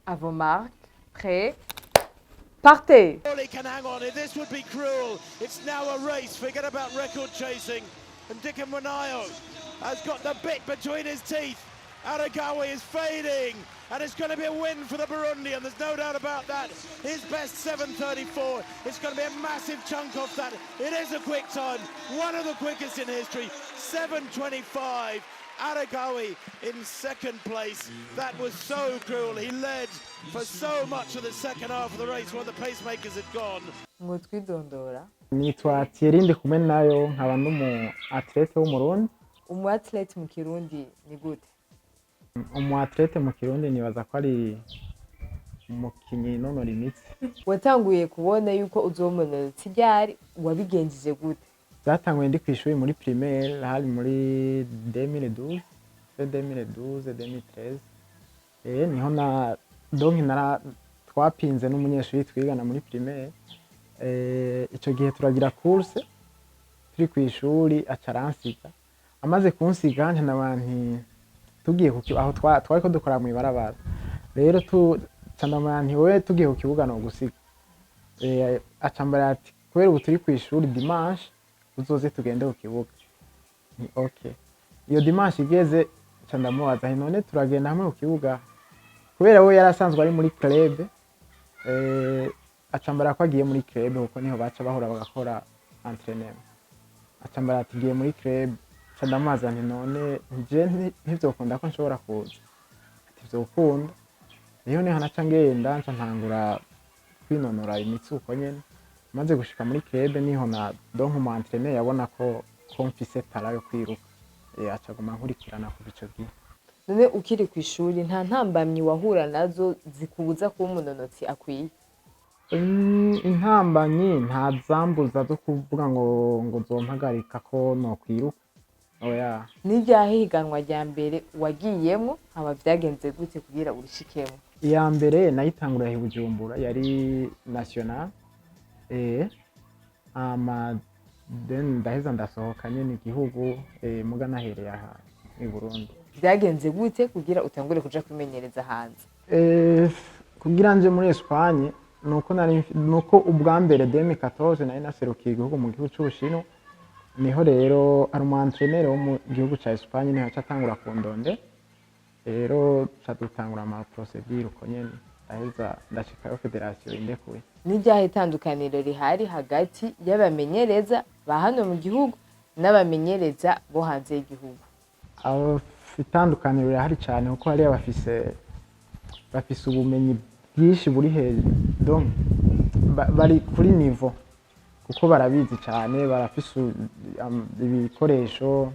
À vos marques, prêts, partez! He can hang on. This would be cruel. It's now a race. Forget about record chasing. And Ndikumwenayo has got the bit between his teeth. Agira is fading. And it's going to be a win for the Burundian. There's no doubt about that. His best 7:34. It's going to be a massive chunk off that. It is a quick time. One of the quickest in history. 7:25. Agira in second place. That was so cruel. He led for so much of the second half of the race while the pacemakers had gone. Ngo twidondora. Nitwa Thierry Ndikumwenayo nkaba n'umu athlete w'umurundi. Umu athlete mu Kirundi ni gute? Umu athlete mu Kirundi nibaza ko ari umukinyi nonora imitsi. Watanguye kubona yuko uzomunonotsi Thierry wabigenjeje gute? Zatanguye ndi kwishuri muri primaire hari muri 2012, 2013. Niho na donc twapinze n'umunyeshuri twigana muri primaire. Ico gihe turagira course turi kwishuri acaransiga. Amaze kunsiga nje nabantu tugiye aho twariko dukora mu ibarabara. Rero candamanti we tugiye ku kibuga no gusiga. Acambara ati kubera ubu turi kwishuri dimanche uzoze tugende ku kibuga. Ni okay. Iyo dimanche igeze candamubaza none turagenda hamwe ku kibuga. Kubera we yarasanzwe ari muri club acambara ko agiye muri club kuko niho baca bahora bagakora entraînement. Acambara ati giye muri club candamubaza none nje ntivyokunda ko nshobora kuza. Ati vyokunda. Niho ne hanaca ngenda ntangura kwinonora imitsi uko nyene. Maze gushika muri club niho na donc mu entraînement yabona ko mfise tara yo kwiruka. Acaguma nkurikirana ku bico gihe. None ukiri ku ishuri nta ntambamyi wahura nazo zikubuza kuba umunonotsi akwiye? Intambamyi nta zambuza zo kuvuga ngo zompagarika ko no kwiruka. Oya. N'iryahe higanwa rya mbere wagiyemo aba vyagenze gute kugira urishikemo? Iya mbere nayitangura hi Bujumbura yari national. Ndaheza ndasohoka nyene igihugu muga nahereye aha mu Burundi. Vyagenze gute kugira utangure kuja kwimenyereza hanze? Kugira nje muri Espagne nuko ubwa mbere 2014 nari naserukiye igihugu mu gihugu c'Ubushinwa. Niho rero ari umu entraîneur wo mu gihugu ca Espagne niho acatangura kundonde. Rero catutangura ama procedure uko nyene aheza ndashikayo federation indekuye. N'iryahe itandukaniro rihari hagati y'abamenyereza ba hano mu gihugu n'abamenyereza bo hanze y'igihugu? Itandukaniro rihari cyane kuko hari bafise ubumenyi bwinshi buri hejuru bari kuri niveau kuko barabizi cyane barafise ibikoresho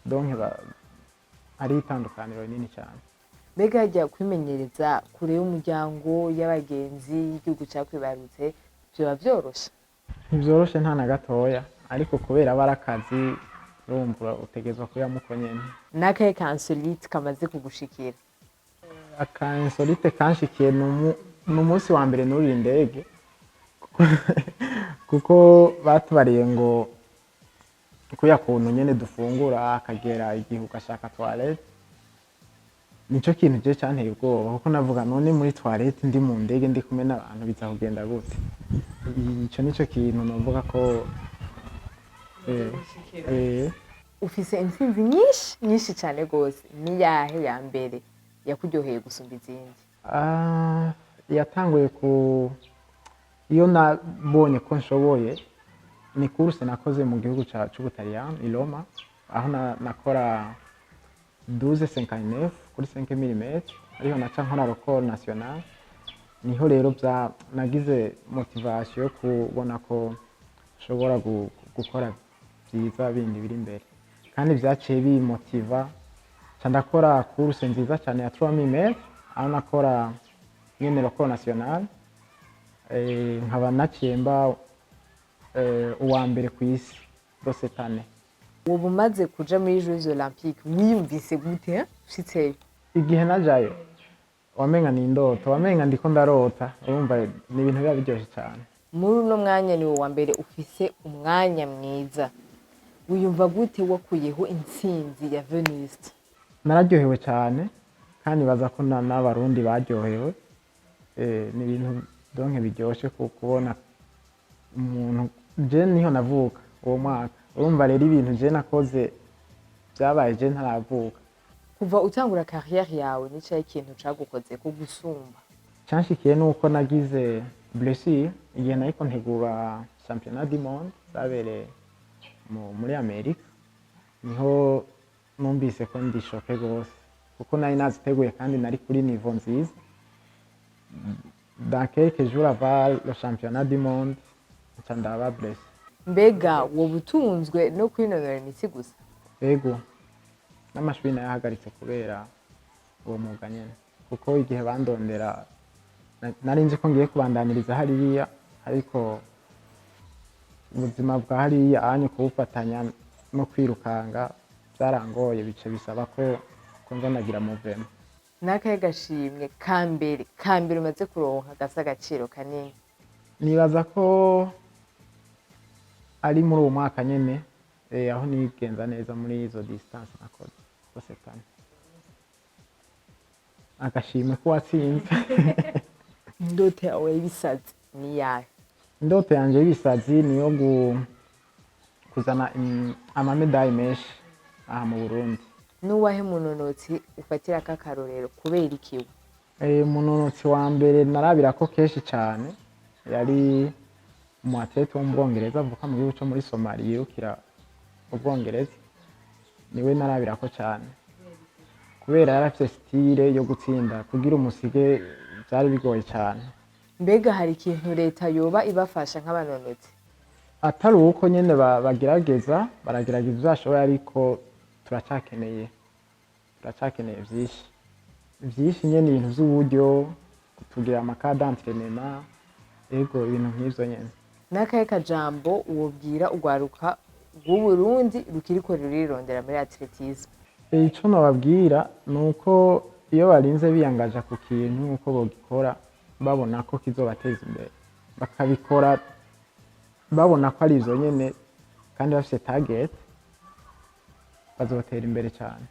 donc ari itandukaniro rinini cyane. Mbega hajya kwimenyereza kure y'umuryango y'abagenzi y'igihugu cyakwibarutse byoba vyoroshe? Ntivyoroshe nta na gatoya ariko kubera barakazi urumva utegezwa kuyamuko nyene. N'akahe ka insolite kamaze kugushikira? Aka insolite kanshikiye n'umunsi wa mbere nurira indege kuko batubariye ngo kuya kuntu nyene dufungura akagera igihugu ashaka toilette. Nico kintu je cyanteye ubwoba kuko navuga none muri toilette ndi mu ndege ndi kumwe n'abantu bizakugenda gute. Ico nico kintu navuga ko ufise intsinzi nyinshi cyane gose. Ni yahe ya mbere yakuryoheye gusumba izindi? Yatanguye iyo nabonye ko nshoboye ni course nakoze mu gihugu c'Ubutaliyani i Roma aho nakora 12:59 kuri 5 mm ariho naca nkora record national. Niho rero nagize motivation yo kubona ko nshobora gukora byiza bindi biri imbere kandi vyaciye bimotiva ndakora course nziza cyane ya 3 mm aho nakora nyene record national. Nkaba naciemba uwambere ku isi dose tane. Ubu maze kuja muri Jeux Olympiques wiyumvise gute ushitseyo? Igihe najayo wamenga ni indoto, wamenga ndiko ndarota, urumva ni ibintu biba biryoshye cyane. Muri uno mwanya ni wa mbere ufise umwanya mwiza, wiyumva gute wakuyeho intsinzi ya Venus? Nararyohewe cyane kandi baza ko n'abarundi baryohewe ni ibintu donke biryoshe kubona umuntu je niho navuka uwo mwaka urumva rero ibintu je nakoze byabaye je ntaravuka. Kuva utangura carrière yawe nicaye ikintu cagukoze ko gusumba? Canshikiye nuko nagize blessure igihe nariko ntegura championnat du monde zabereye muri Amerika, niho numvise ko ndi shoke gose kuko nari naziteguye kandi nari kuri niveau nziza. Dans quelques jours avant le championnat du monde nca ndaba blessé. Mbega woba utunzwe no kwinonora imitsi gusa? Ego n'amashuri nayahagaritse kubera uwo mwuga nyene, kuko igihe bandondera nari nzi ko ngiye kubandaniriza hariya, ariko ubuzima bwa hariya anye kubufatanya no kwirukanga byarangoye, bice bisaba ko nza nagira movement. Nakahe gashimwe kambere umaze kuronka gafise agaciro kanini? Nibaza ko ari muri uwo mwaka nyene aho nigenza neza muri izo distance nakoze bose tane. Agashimwe ko watsinze. Indoto yawe y'ibisazi ni yahe? Indoto yanje y'ibisazi niyo kuzana amamedali menshi aha mu Burundi. Nuwahe munonotsi ufatira k'akarorero kubera ikiwe? Umunonotsi wa mbere narabirako kenshi cyane yari umu athlete wo mu Bwongereza avuka mu gihugu cyo muri Somalia yirukira Ubwongereza, niwe narabirako cyane kubera yari afite style yo gutsinda, kugira umusige byari bigoye cyane. Mbega hari ikintu leta yoba ibafasha nk'abanonotsi? Atari uko nyene baragerageza ivyashoboye, ariko turacakeneye vyinshi nyene, ibintu vy'uburyo, kutugira amaka d'entraînement, ego ibintu nk'ivyo nyene. Nakahe kajambo wobwira urwaruka rw'Uburundi rukiriko rurirondera muri atletisme? Ico nababwira nuko iyo barinze biyangaja ku kintu uko bogikora babona ko kizobateza imbere, bakabikora babona ko ari ivyo nyene kandi bafise target, bazotera imbere cyane.